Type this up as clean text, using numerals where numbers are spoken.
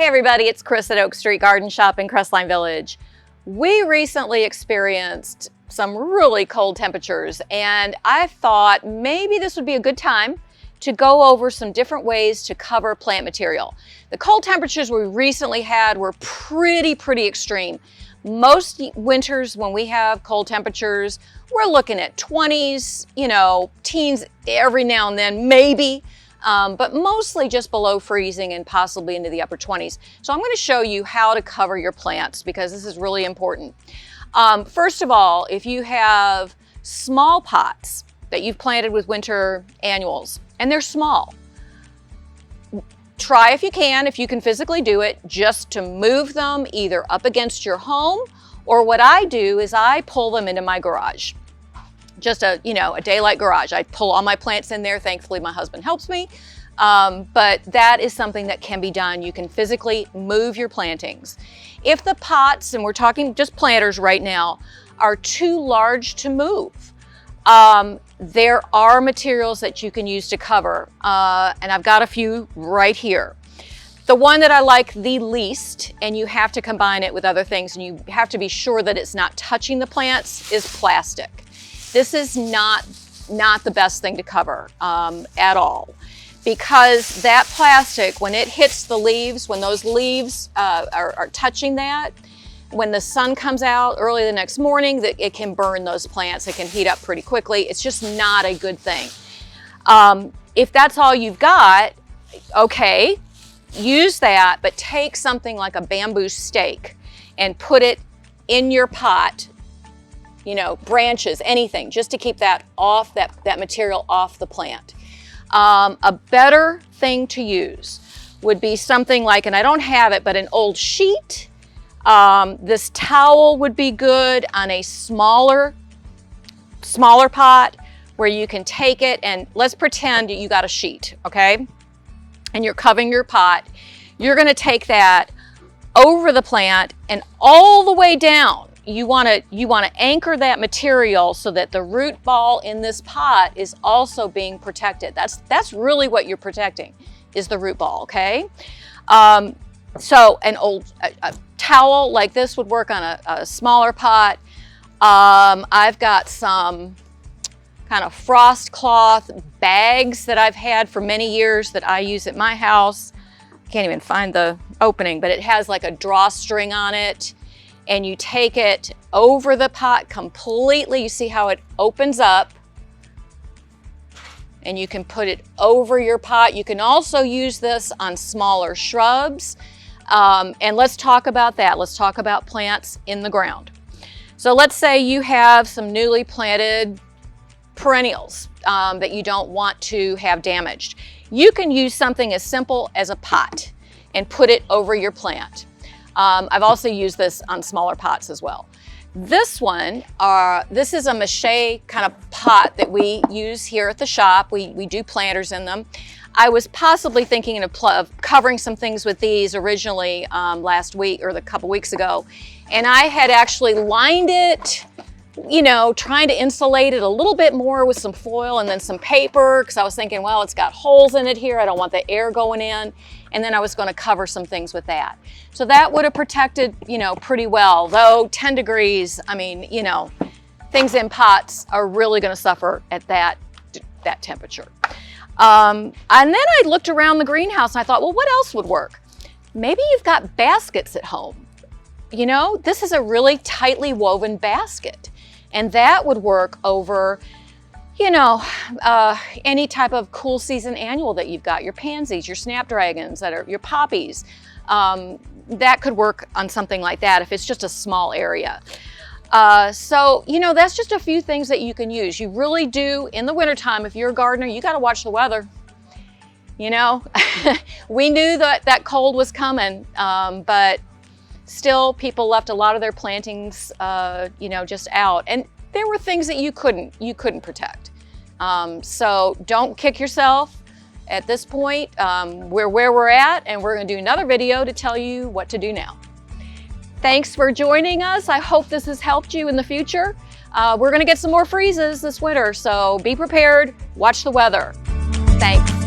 Hey everybody, it's Chris at Oak Street Garden Shop in Crestline Village. We recently experienced some really cold temperatures and I thought maybe this would be a good time to go over some different ways to cover plant material. The cold temperatures we recently had were pretty extreme. Most winters when we have cold temperatures, we're looking at 20s, teens every now and then, maybe. But mostly just below freezing and possibly into the upper 20s. So I'm going to show you how to cover your plants because this is really important. First of all, if you have small pots that you've planted with winter annuals and they're small, try if you can physically do it, just to move them either up against your home, or what I do is I pull them into my garage. Just a daylight garage. I pull all my plants in there. Thankfully, my husband helps me. But that is something that can be done. You can physically move your plantings. If the pots, and we're talking just planters right now, are too large to move, there are materials that you can use to cover. And I've got a few right here. The one that I like the least, and you have to combine it with other things, and you have to be sure that it's not touching the plants, is plastic. This is not the best thing to cover at all, because that plastic, when it hits the leaves, when those leaves are touching that, when the sun comes out early the next morning, it can burn those plants. It can heat up pretty quickly. It's just not a good thing. If that's all you've got, okay, use that, but take something like a bamboo stake and put it in your pot, branches, anything, just to keep that off, that material off the plant. A better thing to use would be something like, and I don't have it, but an old sheet. This towel would be good on a smaller pot where you can take it, and let's pretend you got a sheet, okay? And you're covering your pot. You're gonna take that over the plant and all the way down. You want to anchor that material so that the root ball in this pot is also being protected. That's really what you're protecting, is the root ball, okay? So an old a towel like this would work on a smaller pot. I've got some kind of frost cloth bags that I've had for many years that I use at my house. Can't even find the opening, but it has like a drawstring on it. And you take it over the pot completely. You see how it opens up, and you can put it over your pot. You can also use this on smaller shrubs. And let's talk about that. Let's talk about plants in the ground. So let's say you have some newly planted perennials that you don't want to have damaged. You can use something as simple as a pot and put it over your plant. I've also used this on smaller pots as well. This one, this is a mache kind of pot that we use here at the shop. We do planters in them. I was possibly thinking of covering some things with these originally last week or a couple weeks ago. And I had actually lined it, trying to insulate it a little bit more with some foil and then some paper, because I was thinking, well, it's got holes in it here. I don't want the air going in. And then I was going to cover some things with that. So that would have protected, pretty well. Though 10 degrees, things in pots are really going to suffer at that temperature. And then I looked around the greenhouse and I thought, well, what else would work? Maybe you've got baskets at home. This is a really tightly woven basket. And that would work over, any type of cool season annual that you've got, your pansies, your snapdragons, your poppies. That could work on something like that if it's just a small area. So, that's just a few things that you can use. You really do, in the wintertime, if you're a gardener, you got to watch the weather. We knew that cold was coming, but still people left a lot of their plantings, just out. And there were things that you couldn't protect. So don't kick yourself at this point. We're where we're at, and we're going to do another video to tell you what to do now. Thanks for joining us. I hope this has helped you in the future. We're going to get some more freezes this winter, so be prepared. Watch the weather. Thanks.